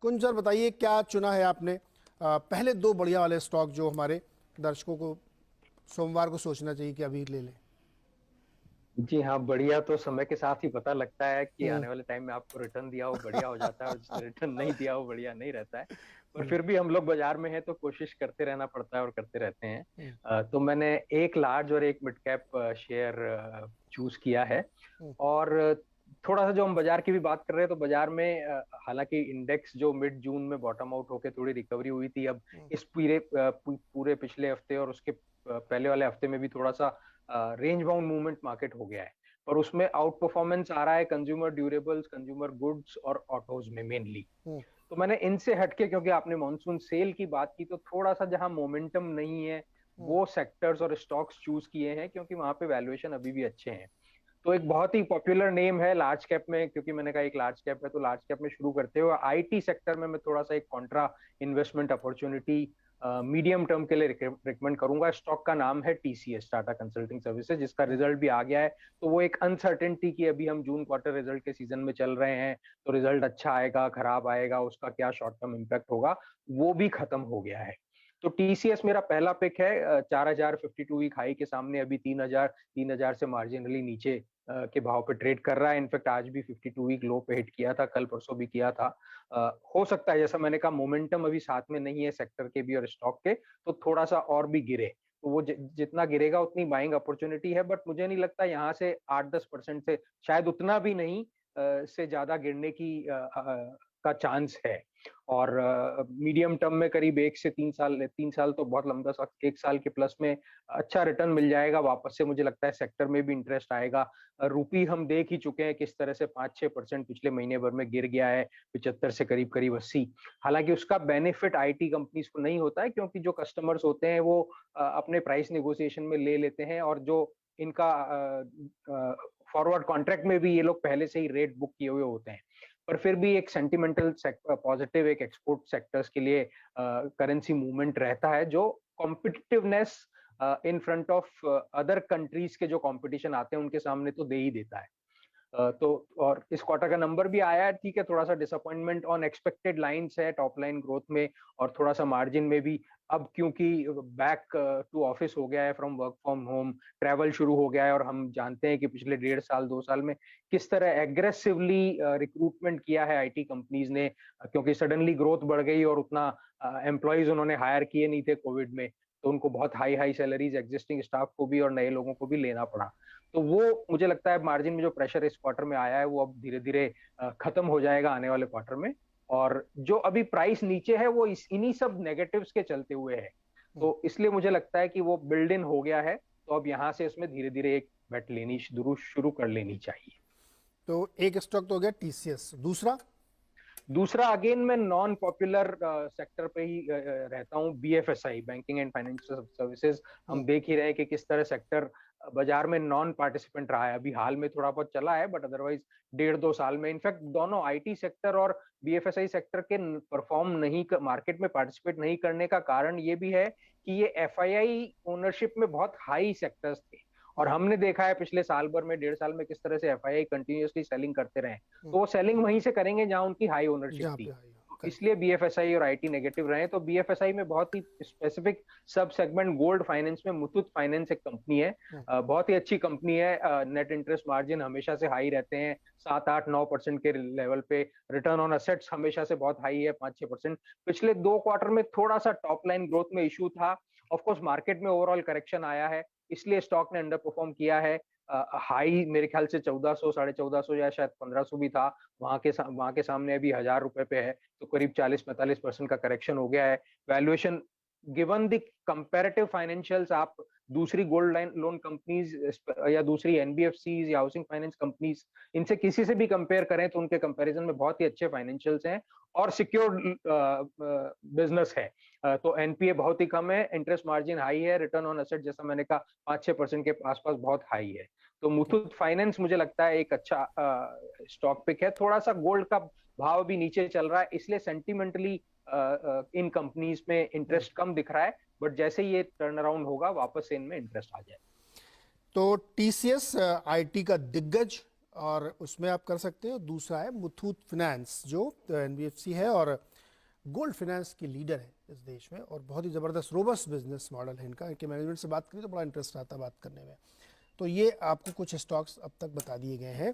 कुंज sir बताइए क्या चुना है आपने? पहले दो बढ़िया वाले स्टॉक जो हमारे दर्शकों को सोमवार को सोचना चाहिए कि अभी ले लें। जी हाँ, बढ़िया तो समय के साथ ही पता लगता है कि हम्म। आने वाले टाइम में आपको रिटर्न दिया हो बढ़िया हो जाता है और जिसने रिटर्न नहीं दिया हो बढ़िया नहीं रहता है। पर हम्म। फिर भी हम लोग बाजार में हैं तो कोशिश करते रहना पड़ता है और करते रहते हैं। हम्म। तो मैंने एक लार्ज और एक मिड कैप शेयर चूज किया है। हम्म। और थोड़ा सा जो हम बाजार की भी बात कर रहे हैं तो बाजार में हालांकि इंडेक्स जो मिड जून में बॉटम आउट होके थोड़ी रिकवरी हुई थी, अब हम्म। इस पूरे पिछले हफ्ते और उसके पहले वाले हफ्ते में भी थोड़ा सा रेंज बाउंड मूवमेंट मार्केट हो गया है। पर उसमें आउट परफॉर्मेंस आ रहा है कंज्यूमर ड्यूरेबल्स, कंज्यूमर गुड्स और ऑटोज में मेनली। हम्म। तो मैंने इनसे हटके, क्योंकि आपने मॉनसून सेल की बात की, तो थोड़ा सा जहां मोमेंटम नहीं है हम्म। वो सेक्टर्स और स्टॉक्स चूज किए हैं, क्योंकि वहां पे वैल्यूएशन अभी भी अच्छे हैं। तो एक बहुत ही पॉपुलर नेम है लार्ज कैप में, क्योंकि मैंने कहा एक लार्ज कैप है तो लार्ज कैप में शुरू करते हुए आईटी सेक्टर में मैं थोड़ा सा एक Contra investment opportunity medium term के लिए रिकमेंड करूंगा। स्टॉक का नाम है टीसीएस, टाटा कंसल्टिंग सर्विसेज, जिसका हम्म। रिजल्ट भी आ गया है। तो वो एक अनसर्टेनिटी की, अभी हम जून क्वार्टर रिजल्ट के सीजन में चल रहे हैं, तो रिजल्ट अच्छा आएगा खराब आएगा, उसका क्या शॉर्ट टर्म इम्पैक्ट होगा, वो भी खत्म हो गया है। तो टीसीएस मेरा पहला पिक है। 4,000 52 वीक हाई के सामने अभी 3,000 से मार्जिनली नीचे के भाव पे ट्रेड कर रहा है। इनफैक्ट आज भी 52 वीक लो पे हिट किया था, कल परसों भी किया था। हो सकता है, जैसा मैंने कहा, मोमेंटम अभी साथ में नहीं है सेक्टर के भी और स्टॉक के, तो थोड़ा सा और भी गिरे तो वो जितना गिरेगा उतनी बाइंग अपॉर्चुनिटी है। बट मुझे नहीं लगता यहाँ से 8-10% से, शायद उतना भी नहीं, से ज्यादा गिरने की का चांस है। और मीडियम टर्म में करीब 1 से 3 साल, 3 साल तो बहुत लंबा सा, 1 साल के प्लस में अच्छा रिटर्न मिल जाएगा वापस से। मुझे लगता है सेक्टर में भी इंटरेस्ट आएगा। रुपी हम देख ही चुके हैं किस तरह से 5-6% पिछले महीने भर में गिर गया है, 75 से करीब करीब 80। हालांकि उसका बेनिफिट आईटी कंपनीज को नहीं होता है, क्योंकि जो कस्टमर्स होते हैं वो अपने प्राइस नेगोशिएशन में ले लेते हैं, और जो इनका फॉरवर्ड कॉन्ट्रैक्ट में भी ये लोग पहले से ही रेट बुक किए हुए होते हैं। पर फिर भी एक सेंटिमेंटल पॉजिटिव एक एक्सपोर्ट सेक्टर्स के लिए करेंसी मूवमेंट रहता है, जो competitiveness in front of other countries के जो कंपटीशन आते हैं उनके सामने तो दे ही देता है। तो और इस क्वार्टर का नंबर भी आया है, ठीक है, थोड़ा सा डिसअपॉइंटमेंट ऑन एक्सपेक्टेड लाइंस है टॉप लाइन ग्रोथ में और थोड़ा सा मार्जिन में भी। अब क्योंकि बैक टू ऑफिस हो गया है, from work from home, travel शुरू हो गया है, और हम जानते हैं कि पिछले 1.5 साल 2 साल में किस तरह एग्रेसिवली रिक्रूटमेंट किया है आईटी कंपनीज ने, क्योंकि सडनली ग्रोथ बढ़ गई और उतना एम्प्लॉयज उन्होंने हायर किए नहीं थे कोविड में, तो उनको बहुत high high salaries existing staff को भी और नए लोगों को भी लेना पड़ा। तो वो मुझे लगता है मार्जिन में जो प्रेशर इस क्वार्टर में आया है वो अब धीरे धीरे खत्म हो जाएगा आने वाले क्वार्टर में। और जो अभी प्राइस नीचे है वो इन्हीं सब नेगेटिव्स के चलते हुए है। हम्म। तो इसलिए मुझे लगता है कि वो बिल्ड इन हो गया है, तो अब यहाँ से इसमें धीरे धीरे एक बेट लेनी शुरू कर लेनी चाहिए। तो एक स्टॉक तो हो गया टीसीएस, दूसरा? दूसरा, अगेन मैं नॉन पॉपुलर सेक्टर पे ही रहता हूँ, BFSI, banking and financial services. Hmm. हम देख ही रहे हैं कि किस तरह सेक्टर बाजार में नॉन पार्टिसिपेंट रहा है। अभी हाल में थोड़ा बहुत चला है, बट अदरवाइज 1.5-2 साल में इनफैक्ट दोनों आईटी सेक्टर और बीएफएसआई सेक्टर के परफॉर्म नहीं, मार्केट में पार्टिसिपेट नहीं करने का कारण ये भी है कि ये एफआईआई ओनरशिप में बहुत हाई सेक्टर्स थे। और हम्म। हमने देखा है पिछले साल भर में, 1.5 साल में, किस तरह से एफआईआई कंटिन्यूअसली सेलिंग करते रहे। हम्म। तो वो सेलिंग वहीं से करेंगे जहां उनकी हाई ओनरशिप जहाँ थी। पे आई हो, तो करेक्ट। इसलिए बीएफएसआई और आईटी नेगेटिव रहे। तो बीएफएसआई में बहुत ही स्पेसिफिक सब सेगमेंट, गोल्ड फाइनेंस में मुथूट फाइनेंस एक कंपनी है। हम्म। बहुत ही अच्छी कंपनी है। नेट इंटरेस्ट मार्जिन हमेशा से हाई रहते हैं, 7-8-9% के लेवल पे। रिटर्न ऑन असेट्स हमेशा से बहुत हाई है, 5-6%। पिछले 2 क्वार्टर में थोड़ा सा टॉप लाइन ग्रोथ में इशू था। ऑफकोर्स मार्केट में ओवरऑल करेक्शन आया है, इसलिए स्टॉक ने अंडर परफॉर्म किया है। हाई मेरे ख्याल से 1400, 1450 या शायद 1500 भी था। वहां के सामने अभी 1,000 रुपए पे है, तो करीब 40-45% का करेक्शन हो गया है। Valuation, given the comparative financials, आप दूसरी गोल्ड लोन कंपनीज या दूसरी एनबीएफसीज या हाउसिंग फाइनेंस कंपनीज, इनसे किसी से भी कंपेयर करें तो उनके कंपैरिजन में बहुत ही अच्छे फाइनेंशियल्स हैं और सिक्योर्ड बिजनेस है। तो एनपीए बहुत ही कम है, इंटरेस्ट मार्जिन हाई है, रिटर्न ऑन एसेट जैसा मैंने कहा 5-6% के आसपास बहुत हाई है। तो मुथूट फाइनेंस मुझे लगता है एक अच्छा स्टॉक पिक है। थोड़ा सा गोल्ड का भाव भी नीचे चल रहा है, इसलिए सेंटिमेंटली इन कंपनीज में हम्म। इंटरेस्ट कम दिख रहा है। बट जैसे ये टर्न अराउंड होगा वापस से इनमें इंटरेस्ट आ जाए। तो टीसीएस आईटी का दिग्गज, और उसमें आप कर सकते हो। दूसरा है मुथूट फाइनेंस जो एनबीएफसी है, और गोल्ड फाइनेंस के लीडर है इस देश में और बहुत ही ज़बरदस्त रोबस्ट बिजनेस मॉडल है इनका। इनके मैनेजमेंट से बात करें तो बड़ा इंटरेस्ट आता है बात करने में। तो ये आपको कुछ स्टॉक्स अब तक बता दिए गए हैं।